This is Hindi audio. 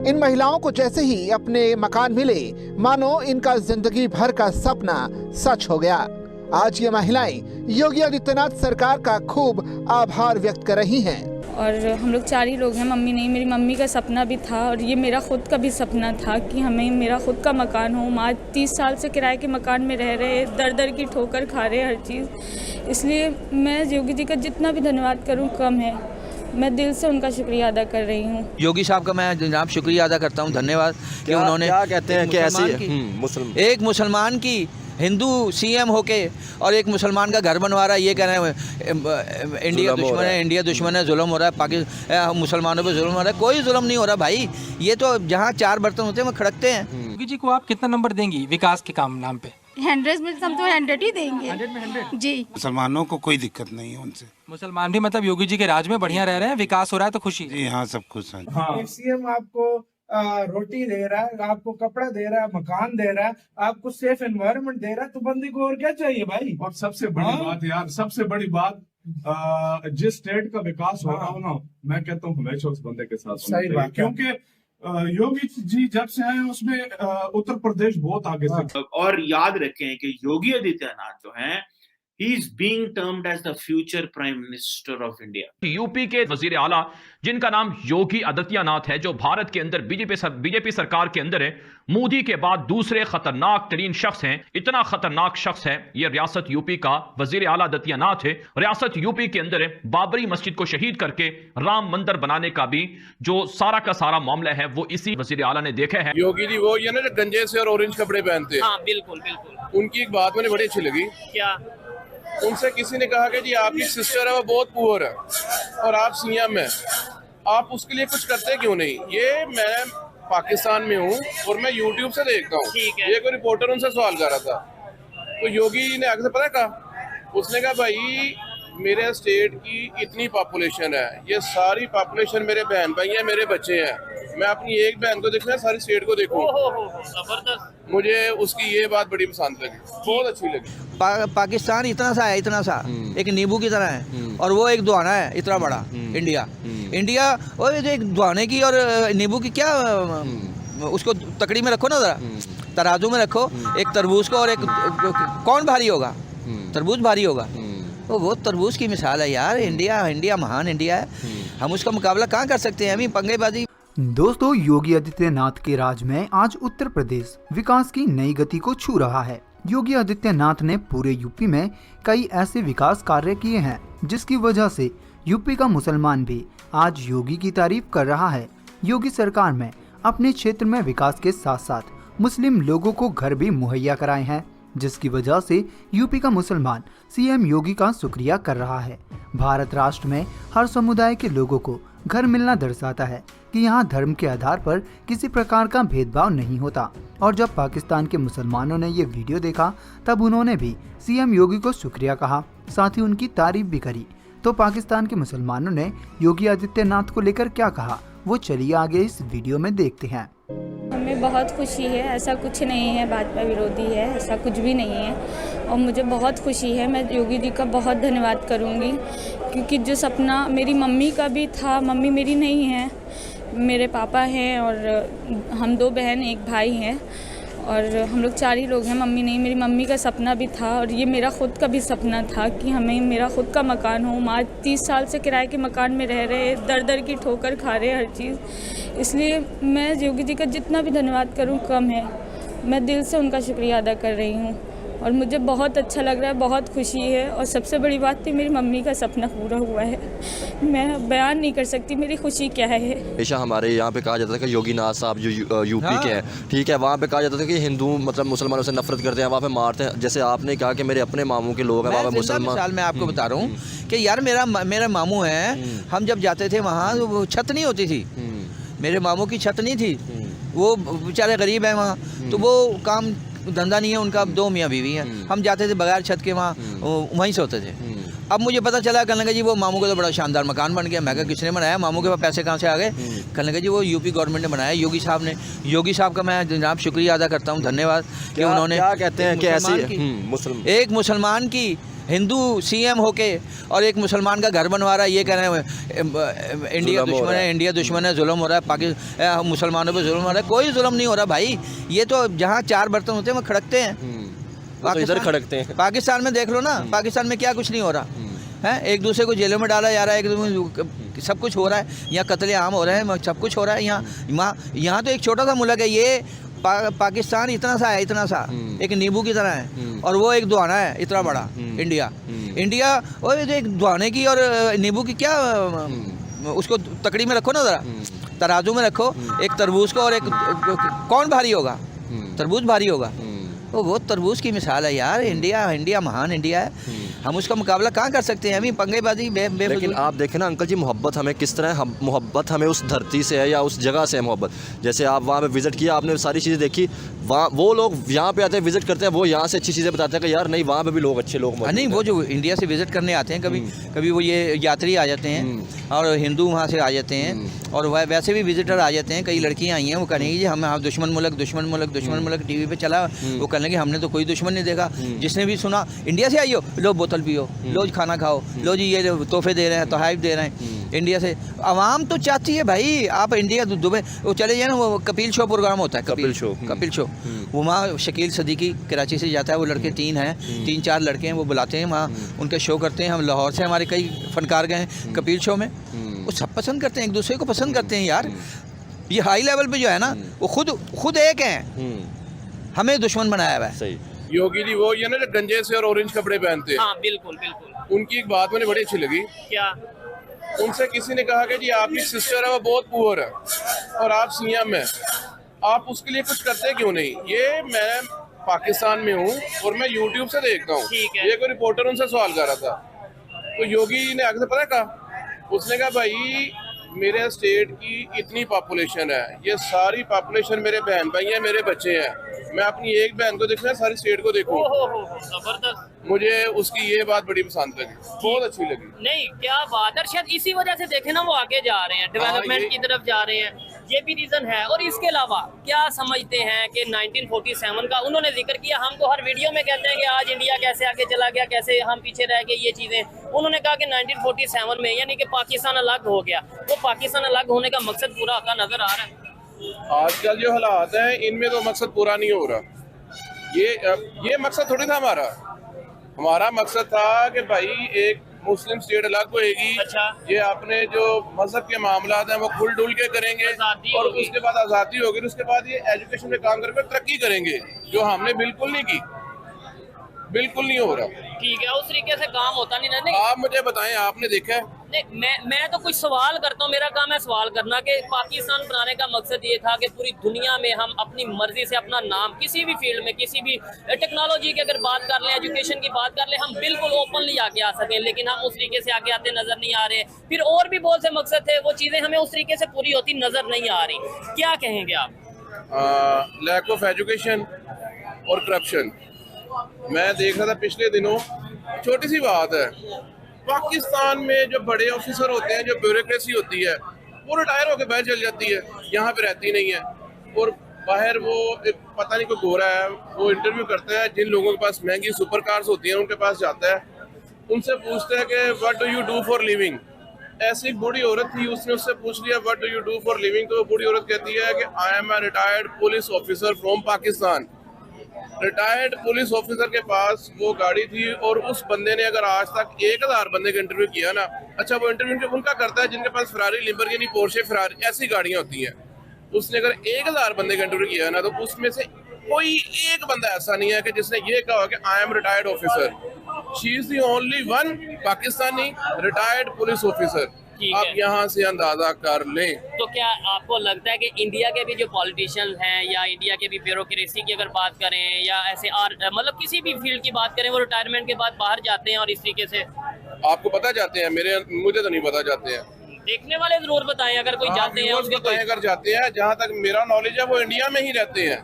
इन महिलाओं को जैसे ही अपने मकान मिले, मानो इनका जिंदगी भर का सपना सच हो गया। आज ये महिलाएं योगी आदित्यनाथ सरकार का खूब आभार व्यक्त कर रही हैं। और हम लोग 4 ही लोग हैं, मम्मी नहीं। मेरी मम्मी का सपना भी था और ये मेरा खुद का भी सपना था कि हमें मेरा खुद का मकान हो। माँ 30 साल से किराए के मकान में रह रहे, दर दर की ठोकर खा रहे हर चीज़। इसलिए मैं योगी जी का जितना भी धन्यवाद करूँ कम है। मैं दिल से उनका शुक्रिया अदा कर रही हूँ। योगी साहब का मैं जनाब शुक्रिया अदा करता हूँ, धन्यवाद कि उन्होंने क्या कहते हैं कि ऐसी एक मुसलमान की हिंदू सीएम होके और एक मुसलमान का घर बनवा रहा है। ये कह रहे हैं इंडिया दुश्मन है, इंडिया दुश्मन है, जुल्म हो रहा है, पाकिस्तान मुसलमानों पे जुल्म हो रहा है। कोई जुल्म नहीं हो रहा भाई, ये तो जहाँ 4 बर्तन होते हैं वो खड़कते हैं। योगी जी को आप कितना नंबर देंगी विकास के काम नाम पे? 100 में हम तो 100 ही देंगे। 100 में 100 जी। मुसलमानों को कोई दिक्कत नहीं है उनसे। मुसलमान भी मतलब योगी जी के राज में बढ़िया रह रहे हैं, विकास हो रहा है तो खुशी। जी हाँ, सब कुछ है। हाँ। सीएम आपको रोटी दे रहा है, आपको कपड़ा दे रहा है, मकान दे रहा है, आपको सेफ एनवायरनमेंट दे रहा है, तो बंदी को और क्या चाहिए भाई। और सबसे बड़ी बात यार, सबसे बड़ी बात, जिस स्टेट का विकास हो रहा हो ना, मैं कहता हूँ हमेशा उस बंदे के साथ सही बात, क्योंकि योगी जी जब से आए उसमें उत्तर प्रदेश बहुत आगे से। और याद रखें कि योगी आदित्यनाथ जो हैं, he is being termed as the future prime minister of India। UP के वजीर आला जिनका नाम योगी आदित्यनाथ है, जो भारत के अंदर बीजेपी सरकार के अंदर है, मोदी के बाद दूसरे खतरनाक तरीन शख्स हैं। इतना खतरनाक शख्स है ये रियासत यूपी का वजीर आला आदित्यनाथ है। रियासत यूपी के अंदर है, बाबरी मस्जिद को शहीद करके राम मंदिर बनाने का भी जो सारा का सारा मामला है वो इसी वजीर आला ने देखा है। योगी जी वो ये ना जो गंजे से और ऑरेंज कपड़े पहनते हैं। हाँ बिल्कुल बिल्कुल। उनकी एक बात मुझे बड़ी अच्छी लगी। क्या? उनसे किसी ने कहा कि जी आपकी सिस्टर है वो बहुत पुअर है और आप सीएम हैं, आप उसके लिए कुछ करते क्यों नहीं? ये मैं पाकिस्तान में हूँ और मैं यूट्यूब से देखता हूँ। ये कोई रिपोर्टर उनसे सवाल कर रहा था, तो योगी ने आगे से पता कहा, उसने कहा भाई मेरे स्टेट की इतनी पॉपुलेशन है, ये सारी पॉपुलेशन मेरे बहन भाई हैं, मेरे बच्चे हैं, मैं अपनी एक बहन को देखना सारी स्टेट को देखूं। जबरदस्त। मुझे उसकी ये बात बड़ी पसंद लगी, बहुत अच्छी लगी। पाकिस्तान इतना सा है, इतना सा एक नींबू की तरह है, और वो एक दुआना है इतना बड़ा। इंडिया और ये एक दुआने की और नींबू की क्या, उसको तकड़ी में रखो ना, जरा तराजू में रखो। एक तरबूज को और एक कौन भारी होगा? तरबूज भारी होगा। तो वो तरबूज की मिसाल है यार। इंडिया महान इंडिया है, हम उसका मुकाबला कहाँ कर सकते हैं? अभी पंगेबाजी। दोस्तों, योगी आदित्यनाथ के राज में आज उत्तर प्रदेश विकास की नई गति को छू रहा है। योगी आदित्यनाथ ने पूरे यूपी में कई ऐसे विकास कार्य किए हैं जिसकी वजह से यूपी का मुसलमान भी आज योगी की तारीफ कर रहा है। योगी सरकार में अपने क्षेत्र में विकास के साथ साथ मुस्लिम लोगों को घर भी मुहैया कराए हैं, जिसकी वजह से यूपी का मुसलमान सीएम योगी का शुक्रिया कर रहा है। भारत राष्ट्र में हर समुदाय के लोगों को घर मिलना दर्शाता है कि यहाँ धर्म के आधार पर किसी प्रकार का भेदभाव नहीं होता। और जब पाकिस्तान के मुसलमानों ने ये वीडियो देखा तब उन्होंने भी सीएम योगी को शुक्रिया कहा, साथ ही उनकी तारीफ भी करी। तो पाकिस्तान के मुसलमानों ने योगी आदित्यनाथ को लेकर क्या कहा, वो चलिए आगे इस वीडियो में देखते हैं। हमें बहुत खुशी है, ऐसा कुछ नहीं है भाजपा विरोधी है, ऐसा कुछ भी नहीं है। और मुझे बहुत खुशी है, मैं योगी जी का बहुत धन्यवाद करूंगी, क्योंकि जो सपना मेरी मम्मी का भी था, मम्मी मेरी नहीं है, मेरे पापा हैं और हम 2 बहन 1 भाई हैं, और हम लोग 4 ही लोग हैं, मम्मी नहीं। मेरी मम्मी का सपना भी था और ये मेरा खुद का भी सपना था कि हमें मेरा खुद का मकान हो। माँ 30 साल से किराए के मकान में रह रहे, दर दर की ठोकर खा रहे हर चीज़। इसलिए मैं योगी जी का जितना भी धन्यवाद करूं कम है। मैं दिल से उनका शुक्रिया अदा कर रही हूं और मुझे बहुत अच्छा लग रहा है, बहुत खुशी है। और सबसे बड़ी बात थी, मेरी मम्मी का सपना पूरा हुआ है। मैं बयान नहीं कर सकती मेरी खुशी क्या है। हमेशा हमारे यहाँ पे कहा जाता था कि योगी नाथ साहब जो यूपी के हैं, ठीक है, वहाँ पे कहा जाता था कि हिंदू मतलब मुसलमानों से नफरत करते हैं, वहाँ पे मारते हैं। जैसे आपने कहा कि मेरे अपने मामू के लोग हैं वहाँ पे मुसलमान। मैं आपको बता रहा हूँ कि यार मेरा मामू है, हम जब जाते थे वहाँ वो छत नहीं होती थी, मेरे मामू की छत नहीं थी, वो बेचारे गरीब हैं वहाँ, तो वो काम धंधा नहीं है उनका, 2 मियाँ बीवी हैं। हम जाते थे बगैर छत के, वहाँ वहीं से होते थे। अब मुझे पता चला, कहने लगा जी वो मामू का तो बड़ा शानदार मकान बन गया। मैं कहा किसने बनाया? मामू के पास पैसे कहाँ से आ गए? कहने लगा जी वो यूपी गवर्नमेंट ने बनाया, योगी साहब ने। योगी साहब का मैं जनाब शुक्रिया अदा करता हूँ, धन्यवाद कि उन्होंने क्या कहते हैं कि ऐसी एक मुसलमान की हिंदू सीएम होके और एक मुसलमान का घर बनवा रहा है, ये कह रहे हैं इंडिया दुश्मन है, इंडिया दुश्मन है, जुल्म हो रहा है, पाकिस्तान मुसलमानों पे जुल्म हो रहा है। कोई जुल्म नहीं हो रहा भाई, ये तो जहाँ 4 बर्तन होते हैं वो खड़कते हैं, तो इधर खड़कते हैं। पाकिस्तान में देख लो ना, पाकिस्तान में क्या कुछ नहीं हो रहा है, एक दूसरे को जेलों में डाला जा रहा है, एक दूसरे सब कुछ हो रहा है, यहाँ कत्ले आम हो रहे हैं, सब कुछ हो रहा है। यहाँ तो एक छोटा सा मुल्क है ये, पाकिस्तान इतना सा है, इतना सा एक नींबू की तरह है, और वो एक दुआना है इतना बड़ा इंडिया और एक दुआने की और नींबू की क्या, उसको तकड़ी में रखो ना, ज़रा तराजू में रखो, एक तरबूज को और एक कौन भारी होगा, तरबूज भारी होगा, वो तरबूज की मिसाल है यार। इंडिया महान इंडिया है, हम उसका मुकाबला कहाँ कर सकते हैं, अभी पंगेबाजी लेकिन आप देखें ना अंकल जी, मोहब्बत हमें किस तरह, मोहब्बत हमें उस धरती से है या उस जगह से है मोहब्बत। जैसे आप वहाँ पे विज़िट किया, आपने सारी चीज़ें देखी, वहाँ वो लोग यहाँ पे आते हैं विज़िट करते हैं, वो यहाँ से अच्छी चीज़ें बताते हैं कि यार नहीं वहाँ पे भी लोग अच्छे लोग मौजूद हैं। नहीं, वो जो इंडिया से विज़िट करने आते हैं, कभी वो ये यात्री आ जाते हैं और हिंदू वहाँ से आ जाते हैं, और वैसे भी विजिटर आ जाते हैं। कई लड़कियाँ आई हैं, वो कहेंगी जी हम दुश्मन मुल्क टीवी पे चला, वो कहेंगे हमने तो कोई दुश्मन नहीं देखा। जिसने भी सुना इंडिया से आई हो, लो बोतल पियो, लो खाना खाओ, लो जी ये तोहफे दे रहे हैं, तोहफ़ दे रहे हैं इंडिया से। आवाम तो चाहती है भाई आप इंडिया दुबई, वो चले जाए ना, वो कपिल शो प्रोग्राम होता है, कपिल शो वो वहाँ शकील सदीकी कराची से जाता है, वो लड़के 3-4 लड़के हैं, वो बुलाते हैं वहाँ, उनके शो करते हैं। हम लाहौर से हमारे कई फनकार गए हैं कपिल शो में, वो सब पसंद करते हैं, एक दूसरे को पसंद करते हैं यार। ये हाई लेवल पे जो है ना, वो खुद एक हैं, हमें दुश्मन बनाया हुआ है। सही। योगी जी वो ये ना जो गंजे से और ऑरेंज कपड़े पहनते हैं, हाँ बिल्कुल, उनकी एक बात मुझे बड़ी अच्छी लगी। क्या? उनसे किसी ने कहा कि जी आपकी सिस्टर है वो बहुत पुअर है और आप सीएम हैं, आप उसके लिए कुछ करते क्यों नहीं। ये मैं पाकिस्तान में हूँ और मैं यूट्यूब से देखता हूँ, ये कोई रिपोर्टर उनसे सवाल कर रहा था, तो योगी ने आगे से पता कहा, उसने कहा भाई मेरे स्टेट की इतनी पॉपुलेशन है, ये सारी पॉपुलेशन मेरे बहन भाई हैं, मेरे बच्चे हैं, मैं अपनी एक बहन को देखना सारी स्टेट को देखूं। जबरदस्त। मुझे उसकी ये बात बड़ी पसंद लगी, बहुत अच्छी लगी। नहीं क्या बात है, शायद इसी वजह से देखे ना वो आगे जा रहे हैं, डेवलपमेंट की तरफ जा रहे हैं, ये भी रीजन है। और इसके अलावा क्या समझते हैं कि 1947 का उन्होंने जिक्र किया, हम तो हर वीडियो में कहते हैं कि आज इंडिया कैसे आगे चला गया, कैसे हम पीछे रह गए, ये चीजें उन्होंने कहा कि 1947 में यानी कि पाकिस्तान अलग हो गया, वो पाकिस्तान अलग होने का मकसद पूरा होता नजर आ रहा है। आजकल जो हालात हैं इनमें तो मकसद पूरा नहीं हो रहा। ये मकसद थोड़ी था हमारा मकसद था कि भाई एक मुस्लिम स्टेट अलग होएगी। अच्छा। ये अपने जो मजहब के मामला हैं वो खुल डुल के करेंगे और उसके बाद आज़ादी होगी, उसके बाद ये एजुकेशन में काम करके तरक्की करेंगे, जो हमने बिल्कुल नहीं की, बिल्कुल नहीं हो रहा। ठीक है, उस तरीके से काम होता नहीं। आप मुझे बताएं, आपने देखा है? नहीं, मैं तो कुछ सवाल करता हूँ, मेरा काम है सवाल करना कि पाकिस्तान बनाने का मकसद ये था कि पूरी दुनिया में हम अपनी मर्जी से अपना नाम किसी भी फील्ड में, किसी भी टेक्नोलॉजी की अगर बात कर लें, एजुकेशन की बात कर लें, हम बिल्कुल ओपनली आगे आ सकें, लेकिन हम उस तरीके से आगे आते नजर नहीं आ रहे। फिर और भी बहुत से मकसद थे, वो चीज़ें हमें उस तरीके से पूरी होती नजर नहीं आ रही। क्या कहेंगे आप? लैक ऑफ एजुकेशन और करप्शन। मैं देख रहा था पिछले दिनों, छोटी सी बात है, पाकिस्तान में जो बड़े ऑफिसर होते हैं, जो ब्यूरोक्रेसी होती है, वो रिटायर होकर बाहर चल जाती है, यहाँ पे रहती नहीं है, और बाहर वो एक पता नहीं कोई गोरा है, वो इंटरव्यू करता है, जिन लोगों के पास महंगी सुपर कार्स होती हैं उनके पास जाता है, उनसे पूछता है कि what do you do for living. ऐसी एक बूढ़ी औरत थी, उसने उससे पूछ लिया what do you do for living, तो वो बूढ़ी औरत कहती है कि I am a retired police officer from Pakistan. Retired police officer के पास वो गाड़ी थी, और उस बंदे ने अगर आज तक 1000 बंदे का इंटरव्यू किया ना, अच्छा वो इंटरव्यू उनका करता है जिनके पास फरारी, लिम्बोर्गिनी, पोर्शे, फरारी ऐसी गाड़ियाँ होती हैं, उसने अगर 1000 बंदे का इंटरव्यू किया ना, तो उसमें से कोई एक बंदा ऐसा नहीं है कि जिसने ये कहा कि I am retired officer. She is the only one Pakistani retired police officer. आप यहाँ से अंदाजा कर लें। तो क्या आपको लगता है कि इंडिया के भी जो पॉलिटिशियन हैं, या इंडिया के भी ब्यूरोक्रेसी की अगर बात करें, या ऐसे मतलब किसी भी फील्ड की बात करें, वो रिटायरमेंट के बाद बाहर जाते हैं और इस तरीके से? आपको पता जाते हैं? मुझे तो नहीं पता जाते हैं। देखने वाले जरूर बताएं अगर कोई जाते हैं, अगर जाते हैं। जहाँ तक मेरा नॉलेज है वो इंडिया में ही रहते हैं।